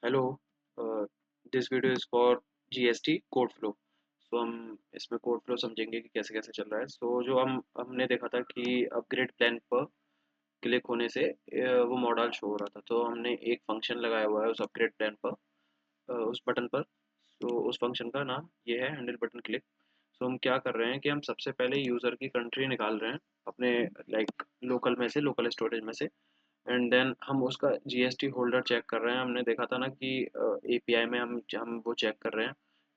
Hello. This video is for GST code flow. So हम इसमें code flow समझेंगे कि कैसे कैसे चल रहा है। सो जो हमने देखा था कि अपग्रेड प्लान पर क्लिक होने से वो मॉडल शो हो रहा था, तो हमने एक फंक्शन लगाया हुआ है उस अपग्रेड प्लान पर, उस बटन पर। सो उस फंक्शन का नाम ये है हैंडल बटन क्लिक। सो हम क्या कर रहे हैं कि हम सबसे पहले यूज़र की कंट्री निकाल रहे हैं अपने लाइक लोकल में से, लोकल स्टोरेज में से। एंड देन हम उसका जीएसटी होल्डर चेक कर रहे हैं। हमने देखा था ना कि एपीआई में हम वो चेक कर रहे हैं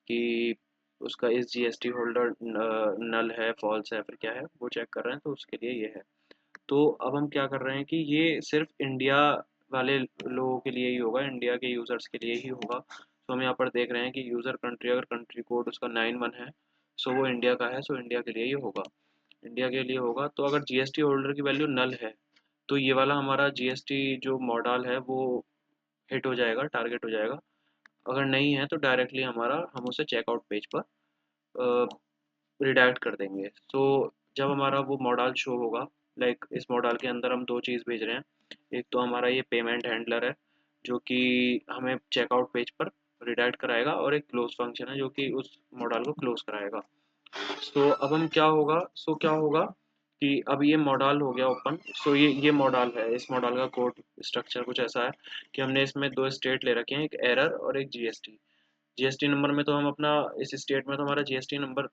कि उसका इस जीएसटी होल्डर नल है, फॉल्स है, फिर क्या है, वो चेक कर रहे हैं। तो उसके लिए ये है। तो अब हम क्या कर रहे हैं कि ये सिर्फ इंडिया वाले लोगों के लिए ही होगा, इंडिया के यूज़र्स के लिए ही होगा। तो हम यहाँ पर देख रहे हैं कि यूज़र कंट्री, अगर कंट्री कोड उसका 91 है, सो वो इंडिया का है, सो इंडिया के लिए ही होगा, इंडिया के लिए होगा। तो अगर जीएसटी होल्डर की वैल्यू नल है, तो ये वाला हमारा जीएसटी जो मॉडल है वो हिट हो जाएगा, टारगेट हो जाएगा। अगर नहीं है तो डायरेक्टली हम उसे चेकआउट पेज पर रिडायरेक्ट कर देंगे। तो जब हमारा वो मॉडल शो होगा, लाइक इस मॉडल के अंदर हम दो चीज़ भेज रहे हैं। एक तो हमारा ये पेमेंट हैंडलर है जो कि हमें चेकआउट पेज पर रिडायरेक्ट कराएगा, और एक क्लोज फंक्शन है जो कि उस मॉडल को क्लोज कराएगा। सो अब हम क्या होगा कि अब ये मॉडल हो गया ओपन। सो ये मॉडल है, इस मॉडल का कोड स्ट्रक्चर कुछ ऐसा है कि हमने इसमें दो स्टेट ले रखे हैं, एक एरर और एक जीएसटी। जीएसटी नंबर में तो हम अपना, इस स्टेट में तो हमारा जीएसटी नंबर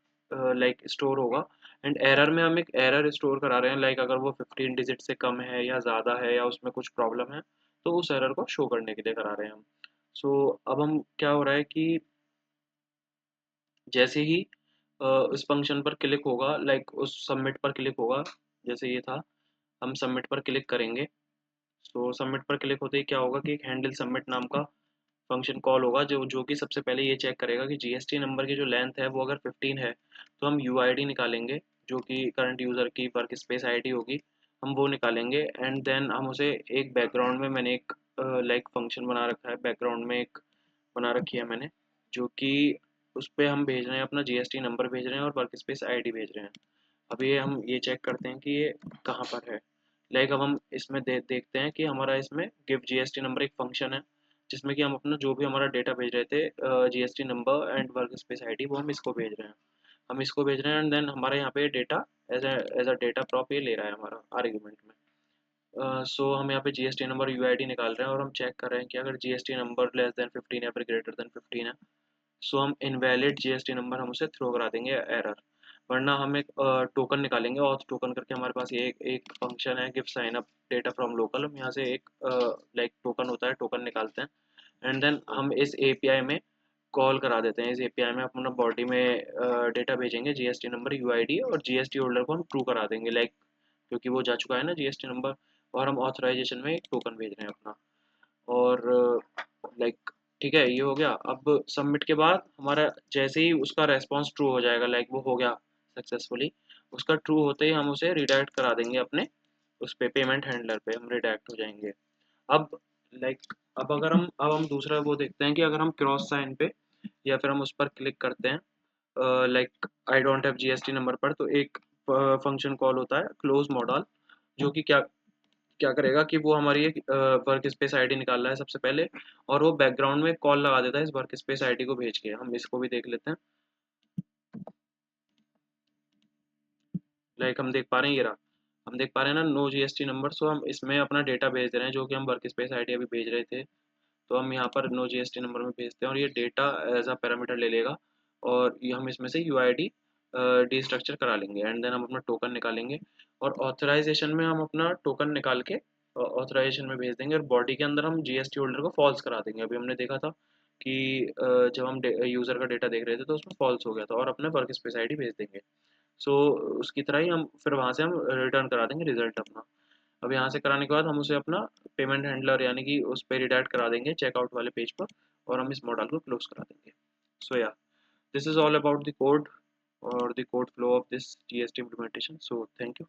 लाइक स्टोर होगा। एंड एरर में हम एक एरर स्टोर करा रहे हैं, लाइक अगर वो 15 डिजिट से कम है या ज़्यादा है या उसमें कुछ प्रॉब्लम है, तो उस एरर को शो करने के लिए करा रहे हैं हम। सो अब हम क्या हो रहा है कि जैसे ही उस फंक्शन पर क्लिक होगा, लाइक उस सबमिट पर क्लिक होगा, जैसे ये था, हम सबमिट पर क्लिक करेंगे। सो सबमिट पर क्लिक होते ही क्या होगा कि एक हैंडल सबमिट नाम का फंक्शन कॉल होगा जो जो कि सबसे पहले ये चेक करेगा कि जीएसटी नंबर की जो लेंथ है वो अगर 15 है, तो हम यूआईडी निकालेंगे, जो कि करंट यूज़र की वर्क स्पेस आईडी होगी, हम वो निकालेंगे। एंड देन हम उसे एक बैकग्राउंड में, मैंने एक लाइक फंक्शन बना रखा है, बैकग्राउंड में एक बना रखी है मैंने, जो कि उस पर हम भेज रहे हैं अपना जीएसटी नंबर भेज रहे हैं और वर्क स्पेस आईडी भेज रहे हैं। अब ये हम ये चेक करते हैं कि ये कहाँ पर है। लाइक अब हम इसमें देखते हैं कि हमारा इसमें गिव जीएसटी नंबर एक फंक्शन है, जिसमें कि हम अपना जो भी हमारा डेटा भेज रहे थे, GST number and work space ID, वो हम इसको भेज रहे हैं। हम इसको भेज रहे हैं एंड देन हमारे यहाँ पे data as a data prop ये ले रहा है हमारा आर्ग्यूमेंट में। सो हम यहाँ पे जीएसटी नंबर यूआईडी निकाल रहे हैं और हम चेक कर रहे हैं कि अगर जीएसटी नंबर लेस देन 15 या फिर ग्रेटर देन 15 है, सो हम इनवैलिड जीएसटी नंबर हम उसे थ्रो करा देंगे, एरर। वरना हम एक टोकन निकालेंगे, ऑथ टोकन करके हमारे पास ये एक फंक्शन है, give sign up data from local. हम यहाँ से एक लाइक टोकन होता है, टोकन निकालते हैं। एंड देन हम इस एपीआई में कॉल करा देते हैं, इस एपीआई में अपना बॉडी में डेटा भेजेंगे, जीएसटी नंबर, यूआईडी, और जीएसटी होल्डर को हम ट्रू करा देंगे, लाइक क्योंकि वो जा चुका है ना जीएसटी नंबर। और हम ऑथराइजेशन में एक टोकन भेज रहे हैं अपना। और लाइक ठीक है, ये हो गया। अब सबमिट के बाद हमारा जैसे ही उसका रेस्पॉन्स ट्रू हो जाएगा, लाइक वो हो गया सक्सेसफुली, उसका ट्रू होते ही हम उसे रिडायरेक्ट करा देंगे अपने उस पे, पेमेंट हैंडलर पे हम रिडायरेक्ट हो जाएंगे। अब लाइक अब हम दूसरा वो देखते हैं कि अगर हम क्रॉस साइन पे या फिर हम उस पर क्लिक करते हैं, like I don't have GST number पर, तो एक फंक्शन कॉल होता है क्लोज मॉडल, जो कि क्या क्या करेगा कि वो हमारी एक वर्क स्पेस आईडी निकाल रहा है सबसे पहले, और वो बैकग्राउंड में कॉल लगा देता है इस वर्क स्पेस आईडी को भेज के। हम इसको भी देख लेते हैं, लाइक हम देख पा रहे हैं, ये रहा, हम देख पा रहे हैं ना, नो जीएसटी नंबर। सो हम इसमें अपना डेटा भेज रहे हैं जो कि हम वर्क स्पेस आईडी अभी भेज रहे थे। तो हम यहाँ पर नो जीएसटी नंबर में भेजते हैं और ये डेटा एज अ पैरामीटर ले लेगा, और ये हम इसमें से यूआईडी डी स्ट्रक्चर करा लेंगे। एंड देन हम अपना टोकन निकालेंगे, और ऑथराइजेशन में हम अपना टोकन निकाल के ऑथराइजेशन में भेज देंगे, और बॉडी के अंदर हम जीएसटी होल्डर को फॉल्स करा देंगे। अभी हमने देखा था कि जब हम यूज़र का डेटा देख रहे थे तो उसमें फॉल्स हो गया था, और अपने वर्क स्पेस आईडी भेज देंगे। सो उसकी तरह ही हम फिर वहाँ से हम रिटर्न करा देंगे रिजल्ट अपना। अब यहाँ से कराने के बाद हम उसे अपना पेमेंट हैंडलर यानी कि उस पर रिडायरेक्ट करा देंगे चेकआउट वाले पेज पर, और हम इस मॉडल को क्लोज करा देंगे। सो या this is all about the code or the code flow of this GST implementation. So thank you.